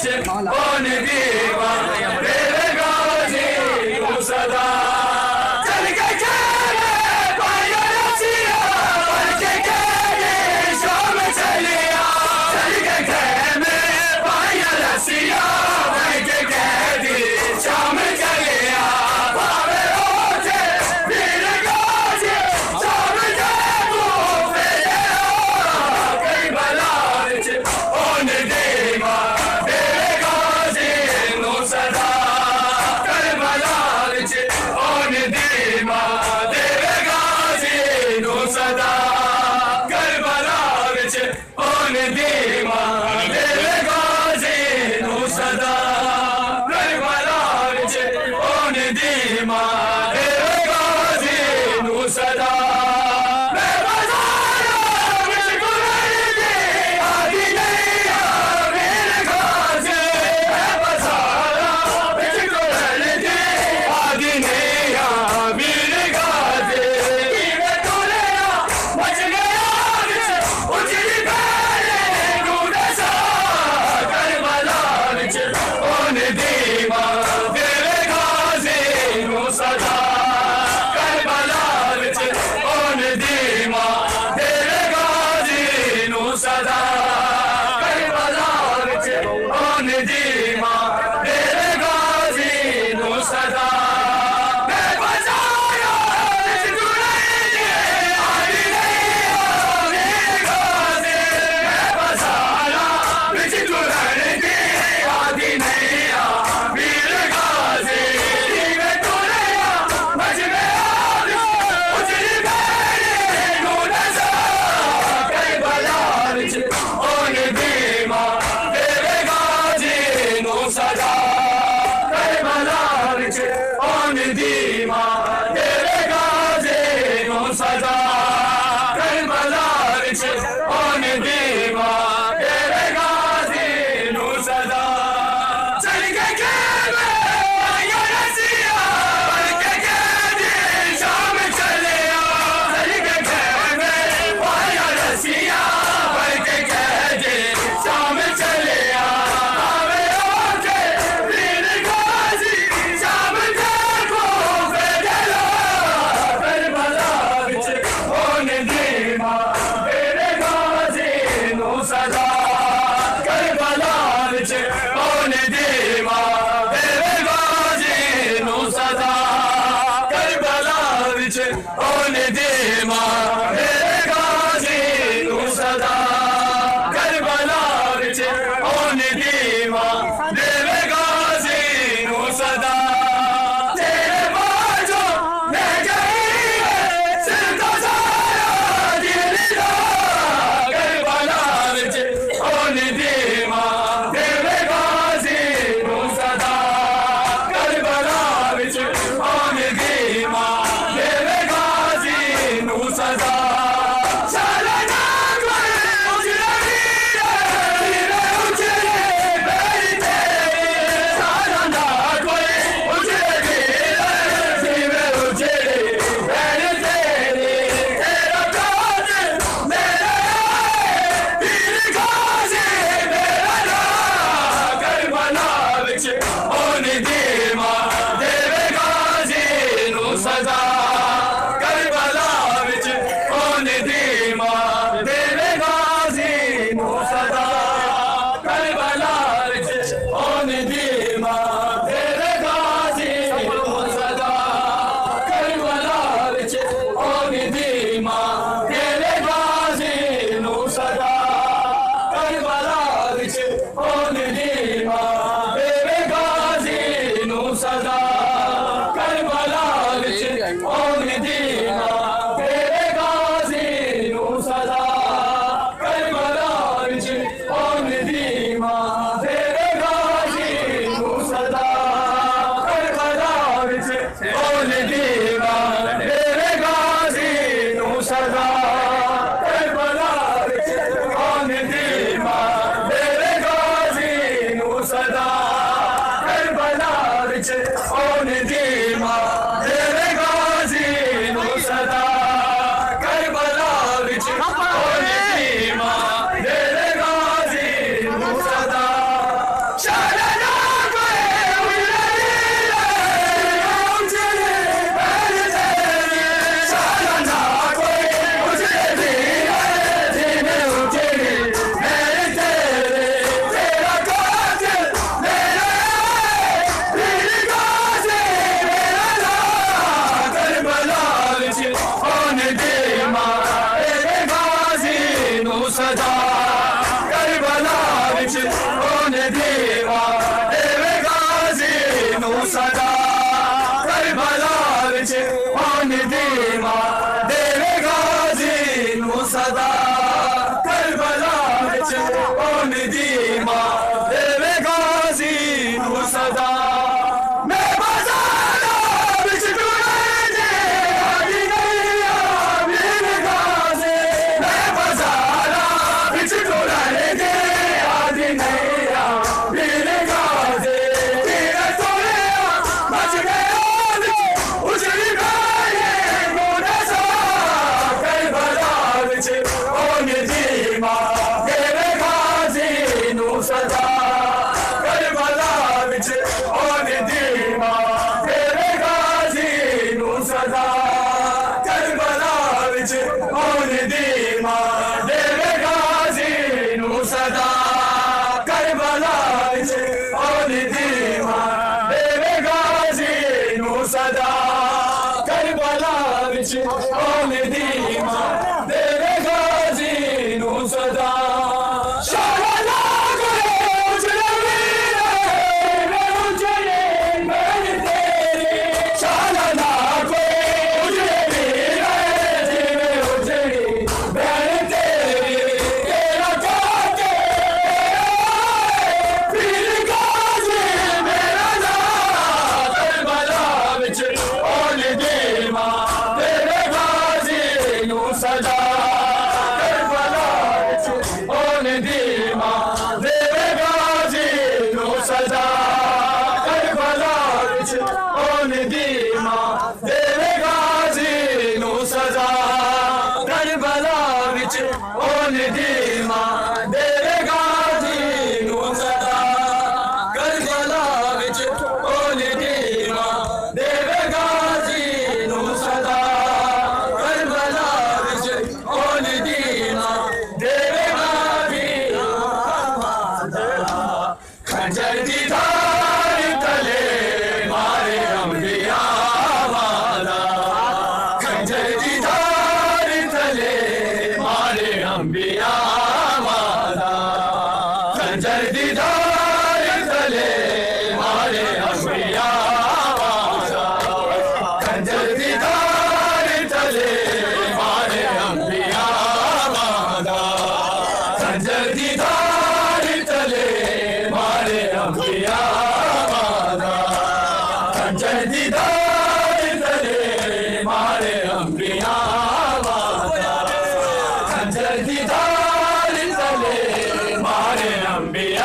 on दीवा तेरे गाजी नू सदा चल के खेले पाया रसिया पढ़ के खेले शाम चलिया चल के खेले पाया रसिया पढ़ के खेले शाम चलिया भावे होते वीर गाजी शाम जागो फेरे कई बलाच on दीवा तेरे गाजी नू सदा करबला विच on दीवा तेरे गाजी नू सदा करबला विच on दीवा तेरे गाजी नू सदा करबला विच on दीवा तेरे गाजी नू सदा मैं बजाया विच गुरई दी आदि नहीं मेरे गाजी मैं बजाया विच गुरई दी आदि नहीं मेरे गाजी मैं तोलेया मच गया विच उजड़ी पहले नूरे सा करबला विच on दीवा तेरे गाजी नू सदा करबला विच on दीवा तेरे गाजी नू सदा करबला विच on दीवा तेरे गाजी नू सदा मैं बजाया विच गुरई दी आदि नहीं मेरे गाजी मैं बजाया विच गुरई दी आदि नहीं मेरे गाजी मैं तोलेया मच गया उजड़ी पहले नूरे सा करबला विच on दीवा तेरे गाजी नू सदा करबला विच on दीवा तेरे गाजी नू सदा करबला विच on दीवा तेरे गाजी नू सदा चल के खेले पाया रसिया पढ़ के खेले शाम चलिया चल के खेले पाया रसिया पढ़ के खेले शाम चलिया भावे होते वीर गाजी शाम जागो फेरे करबला विच on दीवा तेरे गाजी नू सदा करबला विच on दीवा तेरे गाजी नू सदा करबला विच on दीवा तेरे गाजी नू सदा करबला विच on दीवा तेरे गाजी नू सदा तेरे बाजो मैं गई सिर का सारा दिल दा करबला विच on दीवा तेरे गाजी नू सदा करबला विच on दीवा तेरे गाजी नू सदा ओने दीवा देवे गाजी नू सदा करबला विच ओने दीवा देवे गाजी नू सदा करबला विच ओने दीवा देवे गाजी नू सदा ओने दीवा देवे गाजी नू सदा शाहला करे उजड़े मैं उजड़े मैं तेरे शाहला करे उजड़े मैं उजड़े मैं तेरे तेरा काटे फिर गाजी मेरा नाम करबला विच ओने दीवा सदा करबला विच ओने दीवा देवे गाजी नू सदा करबला विच ओने दीवा देवे गाजी नू सदा करबला विच ओने दीवा देवे गाजी नू सदा करबला विच ओने दीवा देवे गाजी नू सदा खंजर की धार तले मारे अंबिया वाला खंजर की धार तले मारे अंबिया वाला खंजर की धार तले मारे अंबिया वाला खंजर की धार तले मारे अंबिया वाला खंजर की धार तले मारे अंबिया